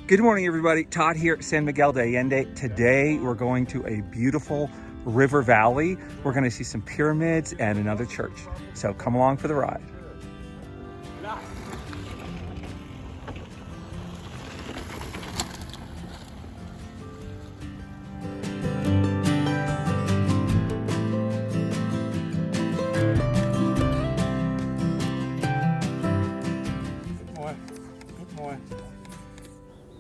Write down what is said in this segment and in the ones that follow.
Good morning, everybody. Todd here at San Miguel de Allende. Today, we're going to a beautiful river valley. We're going to see some pyramids and another church. So come along for the ride.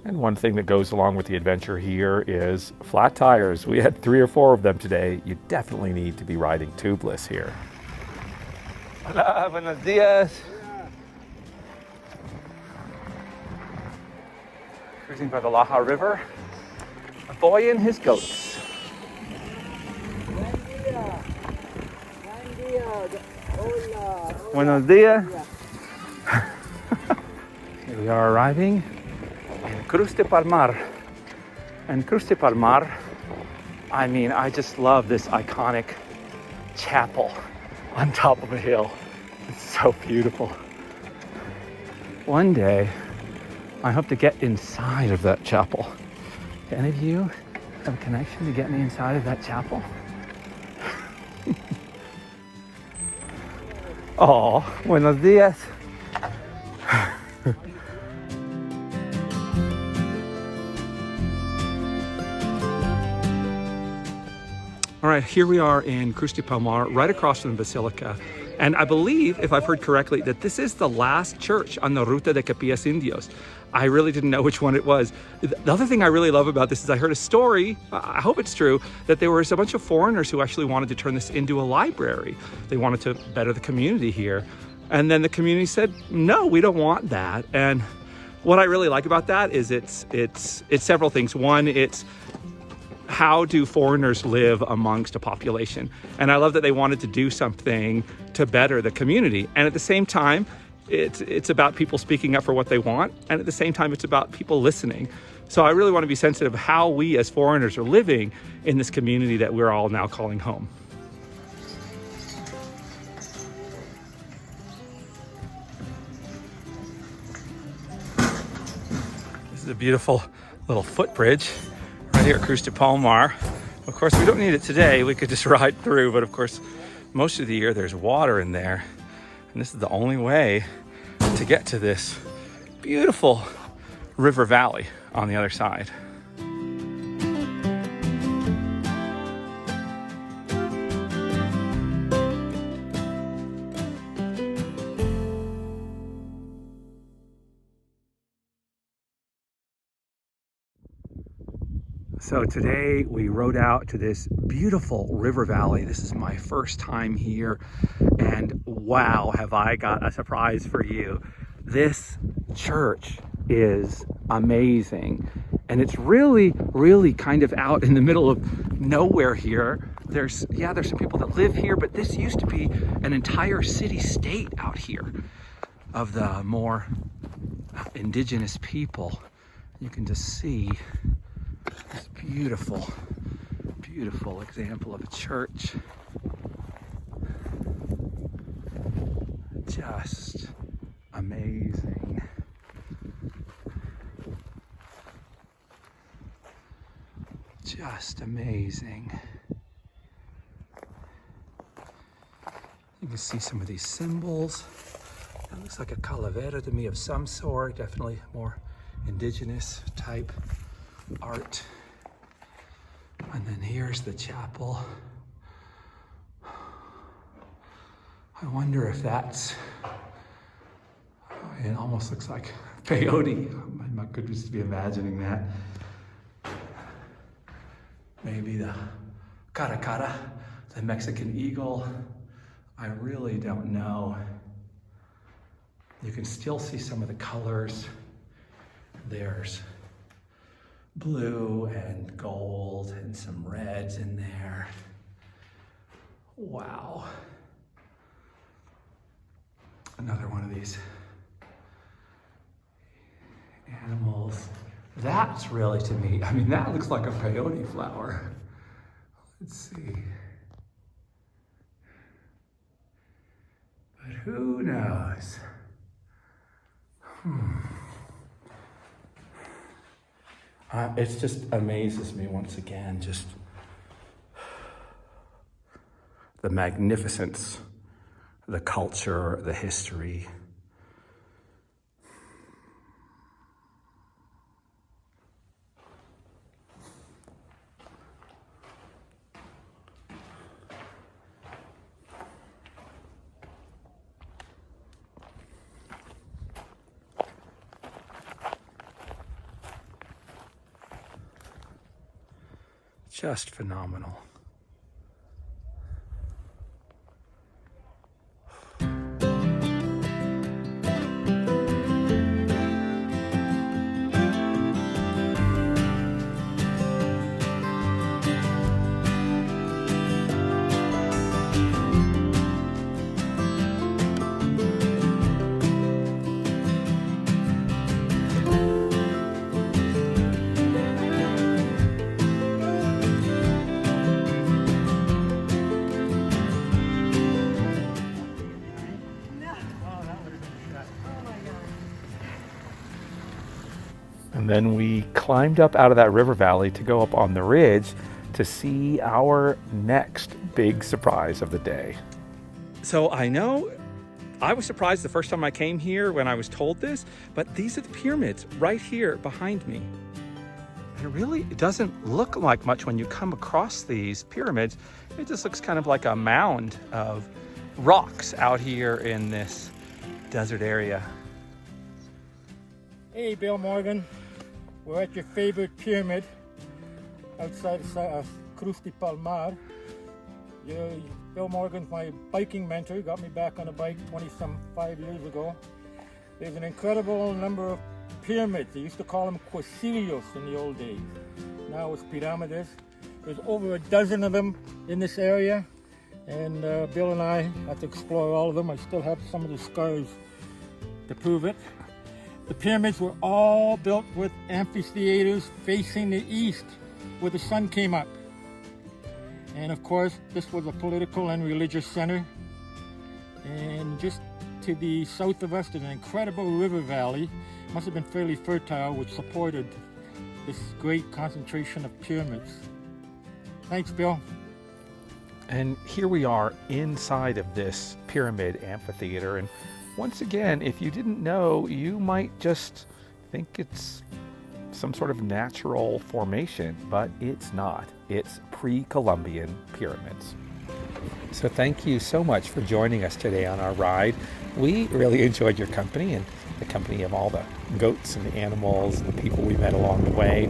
And one thing that goes along with the adventure here is flat tires. We had 3 or 4 of them today. You definitely need to be riding tubeless here. Hola, buenos dias. Cruising by the Laja River. A boy and his goats. Buenos dias. Here we are arriving in Cruz de Palmar. And Cruz de Palmar, I mean, I just love this iconic chapel on top of a hill. It's so beautiful. One day, I hope to get inside of that chapel. Do any of you have a connection to get me inside of that chapel? Oh, buenos dias. All right, here we are in Cruz de Palmar, right across from the Basilica. And I believe, if I've heard correctly, that this is the last church on the Ruta de Capillas Indios. I really didn't know which one it was. The other thing I really love about this is I heard a story, I hope it's true, that there was a bunch of foreigners who actually wanted to turn this into a library. They wanted to better the community here. And then the community said, no, we don't want that. And what I really like about that is it's several things. One, it's how do foreigners live amongst a population? And I love that they wanted to do something to better the community. And at the same time, it's about people speaking up for what they want. And at the same time, it's about people listening. So I really want to be sensitive of how we as foreigners are living in this community that we're all now calling home. This is a beautiful little footbridge right here at Cruz de Palmar. Of course, we don't need it today. We could just ride through, but of course, most of the year there's water in there. And this is the only way to get to this beautiful river valley on the other side. So today we rode out to this beautiful river valley. This is my first time here, and wow, have I got a surprise for you. This church is amazing, and it's really kind of out in the middle of nowhere here. There's some people that live here, but this used to be an entire city-state out here of the more indigenous people. You can just see this beautiful example of a church. Just amazing. Just amazing. You can see some of these symbols. That looks like a calavera to me of some sort, definitely more indigenous type art. And then here's the chapel. I wonder if that's, it almost looks like peyote. I could just be imagining that. Maybe the caracara, the Mexican eagle. I really don't know. You can still see some of the colors. There's blue and gold and some reds in there. Wow. Another one of these animals. That's really, to me, I mean, that looks like a peyote flower. Let's see. But who knows? It just amazes me once again, just the magnificence, the culture, the history. Just phenomenal. And then we climbed up out of that river valley to go up on the ridge to see our next big surprise of the day. So I know I was surprised the first time I came here when I was told this, but these are the pyramids right here behind me. It doesn't look like much when you come across these pyramids. It just looks kind of like a mound of rocks out here in this desert area. Hey, Bill Morgan. We're at your favorite pyramid outside of Cruz de Palmar. Bill Morgan's my biking mentor. Got me back on a bike 25 years ago. There's an incredible number of pyramids. They used to call them cuecillos in the old days. Now it's pyramids. There's over a dozen of them in this area. And Bill and I had to explore all of them. I still have some of the scars to prove it. The pyramids were all built with amphitheaters facing the east where the sun came up. And of course, this was a political and religious center. And just to the south of us, there's an incredible river valley. Must have been fairly fertile, which supported this great concentration of pyramids. Thanks, Bill. And here we are inside of this pyramid amphitheater. And once again, if you didn't know, you might just think it's some sort of natural formation, but it's not. It's pre-Columbian pyramids. So thank you so much for joining us today on our ride. We really enjoyed your company and the company of all the goats and the animals and the people we met along the way.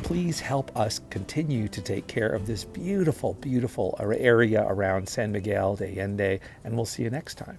Please help us continue to take care of this beautiful, beautiful area around San Miguel de Allende, and we'll see you next time.